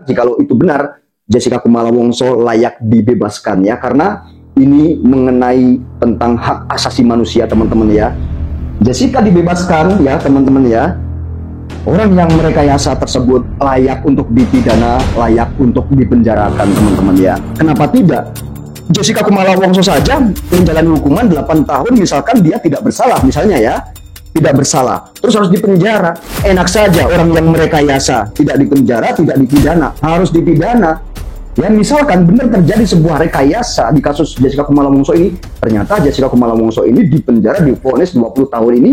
Jikalau itu benar, Jessica Kumala Wongso layak dibebaskan ya, karena ini mengenai tentang hak asasi manusia teman-teman ya. Jessica dibebaskan ya teman-teman ya. Orang yang merekayasa tersebut layak untuk dipidana, layak untuk dipenjarakan teman-teman ya. Kenapa tidak? Jessica Kumala Wongso saja menjalani hukuman 8 tahun misalkan dia tidak bersalah misalnya ya. Tidak bersalah, terus harus dipenjara. Enak saja orang yang merekayasa, tidak dipenjara, tidak dipidana, harus dipidana. Ya misalkan benar terjadi sebuah rekayasa di kasus Jessica Kumala Wongso ini, ternyata Jessica Kumala Wongso ini dipenjara, divonis 20 tahun ini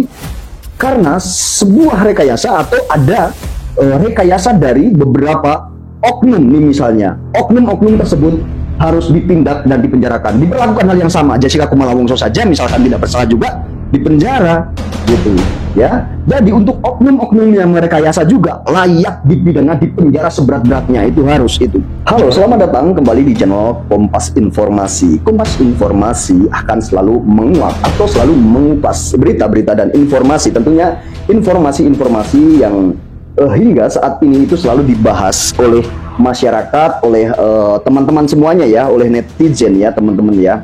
karena sebuah rekayasa atau ada rekayasa dari beberapa oknum nih misalnya. Oknum-oknum tersebut harus ditindak dan dipenjarakan. Diberlakukan hal yang sama, Jessica Kumala Wongso saja misalkan tidak bersalah juga dipenjara gitu ya. Jadi untuk oknum-oknum yang merekayasa juga layak dipidana, dipenjara seberat-beratnya, itu harus itu. Halo, selamat datang kembali di channel Kompas Informasi. Kompas Informasi akan selalu menguak atau selalu mengupas berita-berita dan informasi, tentunya informasi-informasi yang hingga saat ini itu selalu dibahas oleh masyarakat, oleh teman-teman semuanya ya, oleh netizen ya teman-teman ya.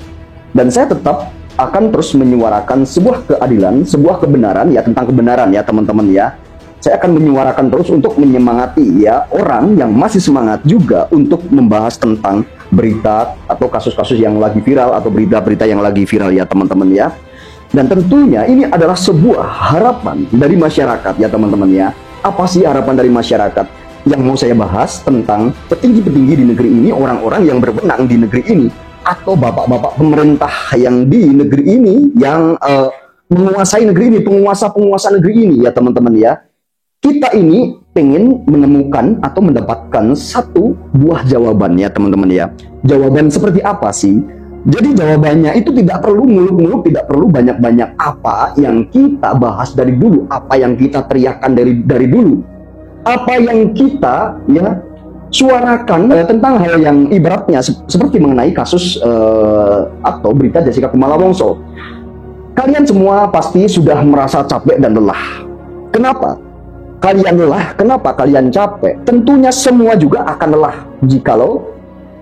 Dan saya tetap akan terus menyuarakan sebuah keadilan, sebuah kebenaran ya, tentang kebenaran ya teman-teman ya. Saya akan menyuarakan terus untuk menyemangati ya orang yang masih semangat juga untuk membahas tentang berita atau kasus-kasus yang lagi viral atau berita-berita yang lagi viral ya teman-teman ya. Dan tentunya ini adalah sebuah harapan dari masyarakat ya teman-teman ya. Apa sih harapan dari masyarakat? Yang mau saya bahas tentang petinggi-petinggi di negeri ini, orang-orang yang berwenang di negeri ini, atau bapak-bapak pemerintah yang di negeri ini, yang menguasai negeri ini, penguasa-penguasa negeri ini ya teman-teman ya. Kita ini pengen menemukan atau mendapatkan satu buah jawaban ya teman-teman ya. Jawaban seperti apa sih? Jadi jawabannya itu tidak perlu muluk-muluk, tidak perlu banyak-banyak. Apa yang kita bahas dari dulu, apa yang kita teriakkan dari dulu, apa yang kita ya suarakan tentang hal yang ibaratnya seperti mengenai kasus atau berita Jessica Kumala Wongso. Kalian semua pasti sudah merasa capek dan lelah. Kenapa kalian lelah? Kenapa kalian capek? Tentunya semua juga akan lelah jikalau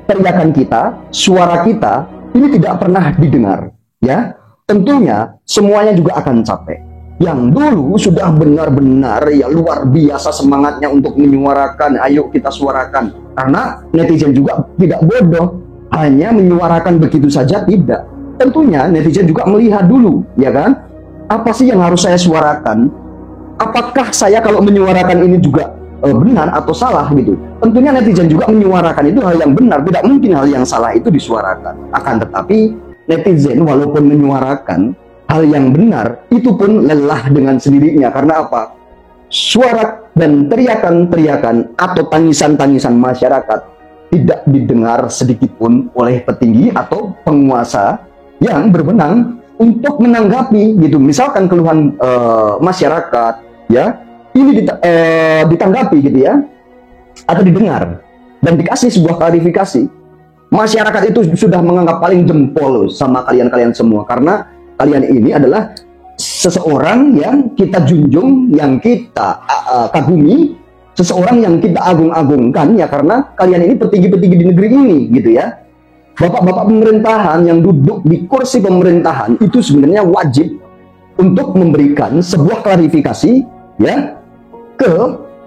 teriakan kita, suara kita ini tidak pernah didengar ya. Tentunya semuanya juga akan capek. Yang dulu sudah benar-benar ya luar biasa semangatnya untuk menyuarakan, ayo kita suarakan, karena netizen juga tidak bodoh hanya menyuarakan begitu saja, tidak. Tentunya netizen juga melihat dulu ya kan, apa sih yang harus saya suarakan, apakah saya kalau menyuarakan ini juga benar atau salah gitu. Tentunya netizen juga menyuarakan itu hal yang benar, tidak mungkin hal yang salah itu disuarakan. Akan tetapi netizen walaupun menyuarakan hal yang benar, itu pun lelah dengan sendirinya. Karena apa? Suara dan teriakan-teriakan atau tangisan-tangisan masyarakat tidak didengar sedikit pun oleh petinggi atau penguasa yang berwenang untuk menanggapi gitu. Misalkan keluhan masyarakat ya, ini ditanggapi gitu ya, atau didengar dan dikasih sebuah klarifikasi. Masyarakat itu sudah menganggap paling jempol sama kalian-kalian semua, karena kalian ini adalah seseorang yang kita junjung, yang kita kagumi, seseorang yang kita agung-agungkan ya, karena kalian ini petinggi-petinggi di negeri ini gitu ya. Bapak-bapak pemerintahan yang duduk di kursi pemerintahan itu sebenarnya wajib untuk memberikan sebuah klarifikasi ya ke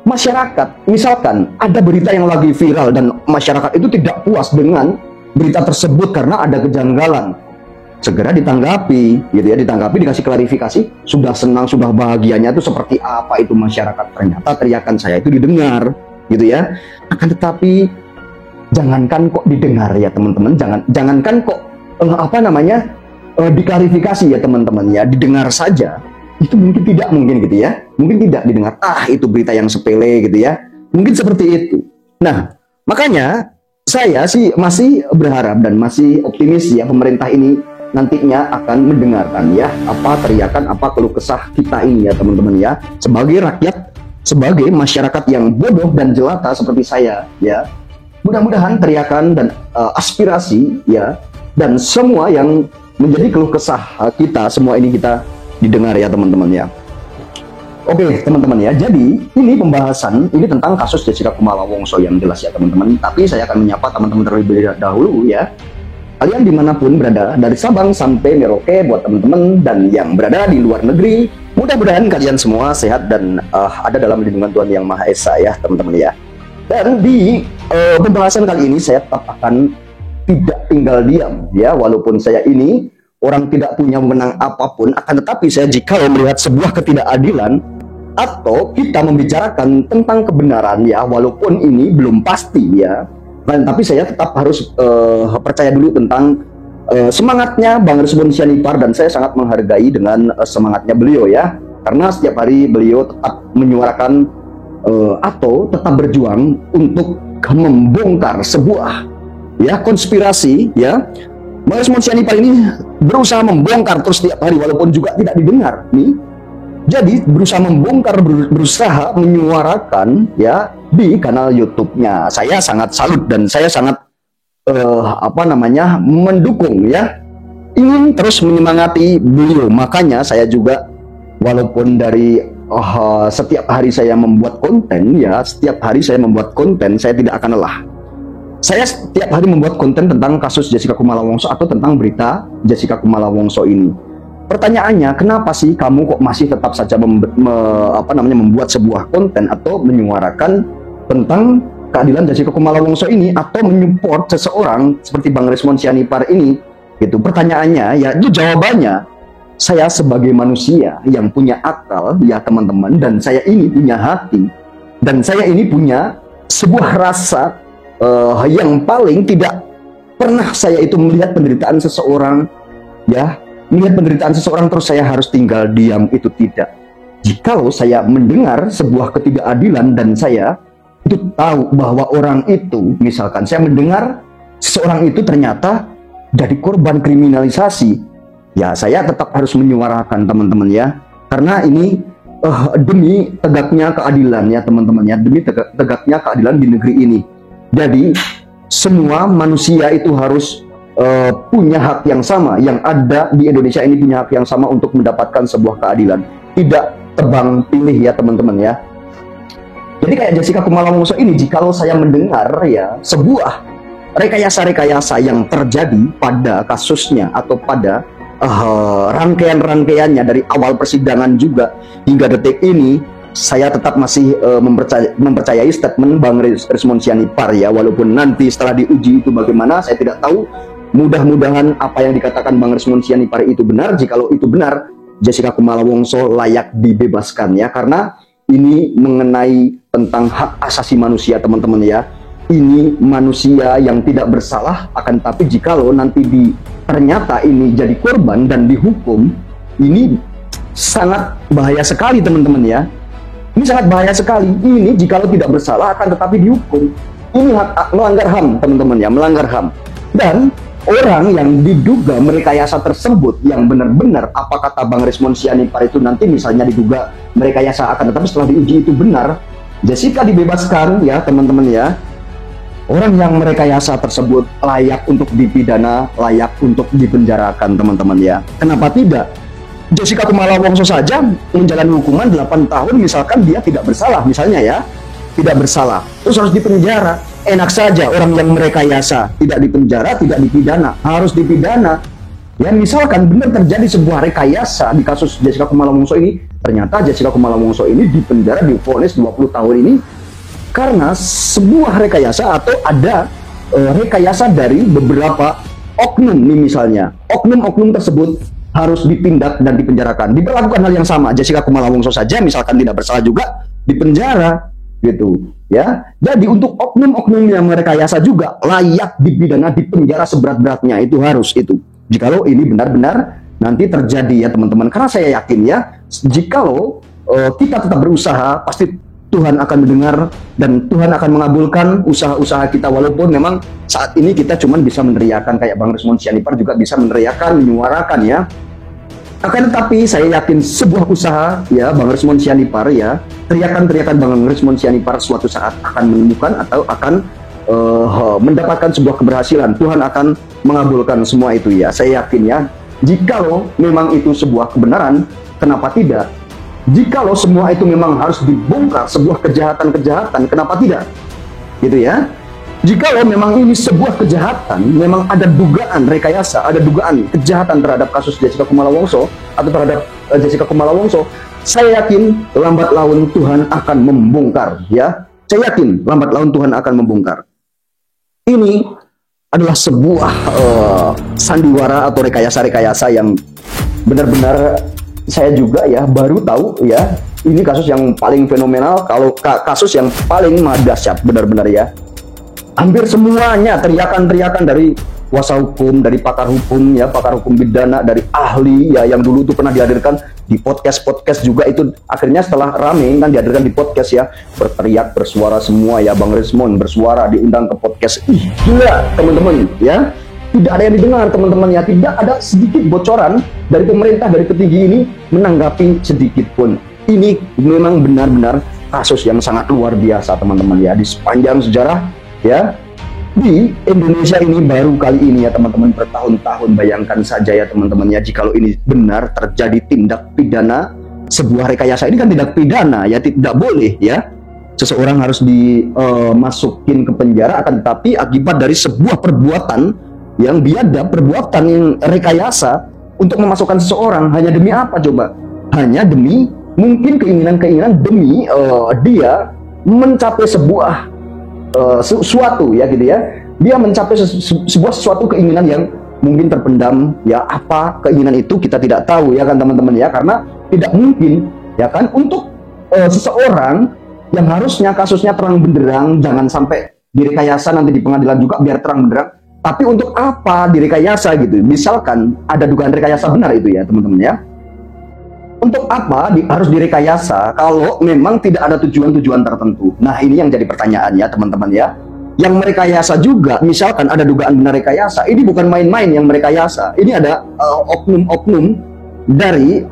masyarakat. Misalkan ada berita yang lagi viral dan masyarakat itu tidak puas dengan berita tersebut karena ada kejanggalan, segera ditanggapi gitu ya, ditanggapi, dikasih klarifikasi. Sudah senang, sudah bahagianya itu seperti apa itu masyarakat, ternyata teriakan saya itu didengar gitu ya. Akan tetapi jangankan kok didengar ya teman-teman, jangankan kok diklarifikasi ya teman-teman ya, didengar saja itu mungkin tidak, mungkin gitu ya, mungkin tidak didengar, itu berita yang sepele gitu ya, mungkin seperti itu. Nah makanya saya sih masih berharap dan masih optimis ya, pemerintah ini nantinya akan mendengarkan ya apa teriakan, apa keluh kesah kita ini ya teman-teman ya, sebagai rakyat, sebagai masyarakat yang bodoh dan jelata seperti saya ya. Mudah-mudahan teriakan dan aspirasi ya, dan semua yang menjadi keluh kesah kita semua ini kita didengar ya teman-teman ya. Oke teman-teman ya, jadi ini pembahasan ini tentang kasus Jessica Kumala Wongso yang jelas ya teman-teman. Tapi saya akan menyapa teman-teman terlebih dahulu ya. Kalian dimanapun berada, dari Sabang sampai Merauke buat teman-teman dan yang berada di luar negeri, mudah-mudahan kalian semua sehat dan ada dalam lindungan Tuhan Yang Maha Esa ya teman-teman ya. Dan di pembahasan kali ini saya tetap akan tidak tinggal diam ya, walaupun saya ini orang tidak punya wewenang apapun, akan tetapi saya jika melihat sebuah ketidakadilan atau kita membicarakan tentang kebenaran ya, walaupun ini belum pasti ya, tapi saya tetap harus percaya dulu tentang semangatnya Bang Resmond Sianipar, dan saya sangat menghargai dengan semangatnya beliau ya, karena setiap hari beliau tetap menyuarakan atau tetap berjuang untuk membongkar sebuah ya konspirasi ya. Bang Resmond Sianipar ini berusaha membongkar terus setiap hari walaupun juga tidak didengar nih. Jadi berusaha membongkar, berusaha menyuarakan ya di kanal YouTube-nya. Saya sangat salut dan saya sangat mendukung ya. Ingin terus menyemangati beliau. Makanya saya juga walaupun dari setiap hari saya membuat konten ya, setiap hari saya membuat konten, saya tidak akan lelah. Saya setiap hari membuat konten tentang kasus Jessica Kumala Wongso atau tentang berita Jessica Kumala Wongso ini. Pertanyaannya, kenapa sih kamu kok masih tetap saja membuat sebuah konten atau menyuarakan tentang keadilan Jessica Kumala Wongso ini, atau menyupport seseorang seperti Bang Resmond Sianipar ini? Gitu. Pertanyaannya ya, itu jawabannya, saya sebagai manusia yang punya akal ya teman-teman, dan saya ini punya hati, dan saya ini punya sebuah rasa yang paling tidak pernah saya itu melihat penderitaan seseorang ya. Melihat penderitaan seseorang terus saya harus tinggal diam, itu tidak. Jikalau saya mendengar sebuah ketidakadilan dan saya itu tahu bahwa orang itu, misalkan saya mendengar seseorang itu ternyata jadi korban kriminalisasi, ya saya tetap harus menyuarakan teman-teman ya. Karena ini demi tegaknya keadilan ya teman-teman ya, demi tegaknya keadilan di negeri ini. Jadi semua manusia itu harus punya hak yang sama, yang ada di Indonesia ini punya hak yang sama untuk mendapatkan sebuah keadilan, tidak tebang pilih ya teman-teman ya. Jadi kayak Jessica Kumala Wongso ini, jikalau saya mendengar ya sebuah rekayasa-rekayasa yang terjadi pada kasusnya atau pada rangkaian-rangkaiannya dari awal persidangan juga hingga detik ini, saya tetap masih mempercayai statement Bang Resmond Sianipar ya, walaupun nanti setelah diuji itu bagaimana saya tidak tahu. Mudah-mudahan apa yang dikatakan Bang Resmond Sianipar itu benar. Jikalau itu benar, Jessica Kumala Wongso layak dibebaskan ya, karena ini mengenai tentang hak asasi manusia teman-teman ya. Ini manusia yang tidak bersalah, akan tapi jikalau nanti ternyata ini jadi korban dan dihukum, ini sangat bahaya sekali teman-teman ya. Ini sangat bahaya sekali. Ini jikalau tidak bersalah akan tetapi dihukum, ini melanggar HAM teman-teman ya, melanggar HAM. Dan orang yang diduga merekayasa tersebut, yang benar-benar apa kata Bang Resmond Sianipar itu nanti misalnya diduga merekayasa, akan tetapi setelah diuji itu benar, Jessica dibebaskan ya teman-teman ya. Orang yang merekayasa tersebut layak untuk dipidana, layak untuk dipenjarakan teman-teman ya. Kenapa tidak? Jessica Kumala Wongso saja menjalani hukuman 8 tahun misalkan dia tidak bersalah misalnya ya, tidak bersalah, terus harus dipenjara. Enak saja orang yang merekayasa tidak dipenjara, tidak dipidana, harus dipidana. Ya misalkan benar terjadi sebuah rekayasa di kasus Jessica Kumala Wongso ini, ternyata Jessica Kumala Wongso ini dipenjara, divonis 20 tahun ini karena sebuah rekayasa atau ada rekayasa dari beberapa oknum nih misalnya. Oknum-oknum tersebut harus ditindak dan dipenjarakan. Diberlakukan hal yang sama, Jessica Kumala Wongso saja misalkan tidak bersalah juga dipenjara gitu ya. Jadi untuk oknum-oknum yang merekayasa juga layak dipidana, dipenjara seberat-beratnya, itu harus itu. Jikalau ini benar-benar nanti terjadi ya teman-teman, karena saya yakin ya, jikalau kita tetap berusaha, pasti Tuhan akan mendengar dan Tuhan akan mengabulkan usaha-usaha kita, walaupun memang saat ini kita cuma bisa meneriakan, kayak Bang Resmond Sianipar juga bisa meneriakan, menyuarakan ya. Akan tetapi saya yakin sebuah usaha ya Bang Resmond Sianipar ya, teriakan-teriakan Bang Resmond Sianipar suatu saat akan menemukan atau akan mendapatkan sebuah keberhasilan. Tuhan akan mengabulkan semua itu ya. Saya yakin ya, jikalau memang itu sebuah kebenaran, kenapa tidak Jikalau semua itu memang harus dibongkar, sebuah kejahatan-kejahatan, kenapa tidak? Gitu ya. Jikalau memang ini sebuah kejahatan, memang ada dugaan rekayasa, ada dugaan kejahatan terhadap kasus Jessica Kumala Wongso atau terhadap Jessica Kumala Wongso, saya yakin lambat laun Tuhan akan membongkar, ya. Saya yakin lambat laun Tuhan akan membongkar. Ini adalah sebuah sandiwara atau rekayasa-rekayasa yang benar-benar saya juga ya baru tahu ya. Ini kasus yang paling fenomenal, kalau kasus yang paling dahsyat benar-benar ya. Hampir semuanya teriakan-teriakan dari kuasa hukum, dari pakar hukum ya, pakar hukum pidana, dari ahli ya yang dulu itu pernah dihadirkan di podcast juga, itu akhirnya setelah rame kan dihadirkan di podcast ya, berteriak, bersuara semua ya. Bang Rismond bersuara, diundang ke podcast. Ih, gila teman-teman ya. Tidak ada yang didengar teman-teman ya, tidak ada sedikit bocoran dari pemerintah, dari petinggi ini menanggapi sedikit pun. Ini memang benar-benar kasus yang sangat luar biasa teman-teman ya, di sepanjang sejarah ya. Di Indonesia ini baru kali ini ya teman-teman, bertahun-tahun. Bayangkan saja ya teman-teman ya, jikalau ini benar terjadi tindak pidana, sebuah rekayasa. Ini kan tindak pidana ya, tidak boleh ya seseorang harus dimasukin ke penjara, akan tetapi akibat dari sebuah perbuatan yang biadab, perbuatan yang rekayasa untuk memasukkan seseorang, hanya demi apa coba? Hanya demi mungkin keinginan-keinginan, demi dia mencapai sebuah suatu ya gitu ya. Dia mencapai sebuah suatu keinginan yang mungkin terpendam ya. Apa keinginan itu kita tidak tahu ya kan teman-teman ya, karena tidak mungkin ya kan untuk seseorang yang harusnya kasusnya terang benderang, jangan sampai direkayasa nanti di pengadilan juga biar terang benderang. Tapi untuk apa direkayasa gitu? Misalkan ada dugaan rekayasa benar itu ya teman-teman ya. Untuk apa harus direkayasa kalau memang tidak ada tujuan-tujuan tertentu? Nah ini yang jadi pertanyaan ya teman-teman ya. Yang merekayasa juga, misalkan ada dugaan benar rekayasa, ini bukan main-main yang merekayasa. Ini ada oknum-oknum dari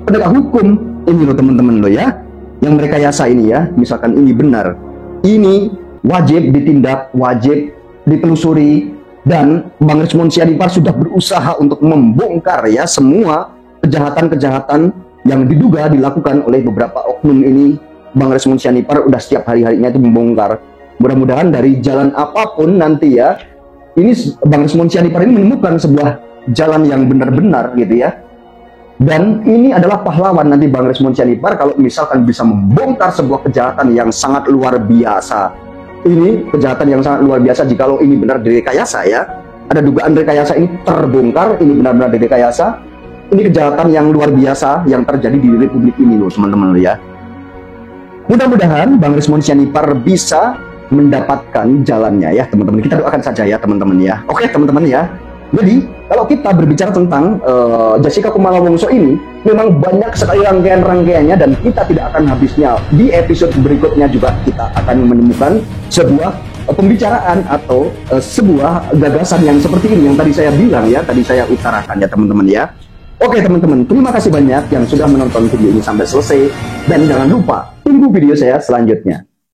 penegak hukum ini loh teman-teman loh ya. Yang merekayasa ini ya, misalkan ini benar, ini wajib ditindak, wajib ditelusuri. Dan Bang Rismond Sianipar sudah berusaha untuk membongkar ya semua kejahatan-kejahatan yang diduga dilakukan oleh beberapa oknum ini. Bang Rismond Sianipar udah setiap hari-harinya itu membongkar. Mudah-mudahan dari jalan apapun nanti ya, ini Bang Rismond Sianipar ini menemukan sebuah jalan yang benar-benar gitu ya. Dan ini adalah pahlawan nanti Bang Rismond Sianipar kalau misalkan bisa membongkar sebuah kejahatan yang sangat luar biasa. Ini kejahatan yang sangat luar biasa jikalau ini benar direkayasa ya. Ada dugaan rekayasa ini terbongkar, ini benar-benar direkayasa. Ini kejahatan yang luar biasa yang terjadi di Republik ini loh teman-teman ya. Mudah-mudahan Bang Rismond Sianipar bisa mendapatkan jalannya ya teman-teman. Kita doakan saja ya teman-teman ya. Oke teman-teman ya. Jadi kalau kita berbicara tentang Jessica Kumala Wongso ini, memang banyak sekali rangkaian-rangkaiannya dan kita tidak akan habisnya. Di episode berikutnya juga kita akan menemukan sebuah pembicaraan atau sebuah gagasan yang seperti ini yang tadi saya bilang ya, tadi saya utarakan ya teman-teman ya. Oke teman-teman, terima kasih banyak yang sudah menonton video ini sampai selesai, dan jangan lupa tunggu video saya selanjutnya.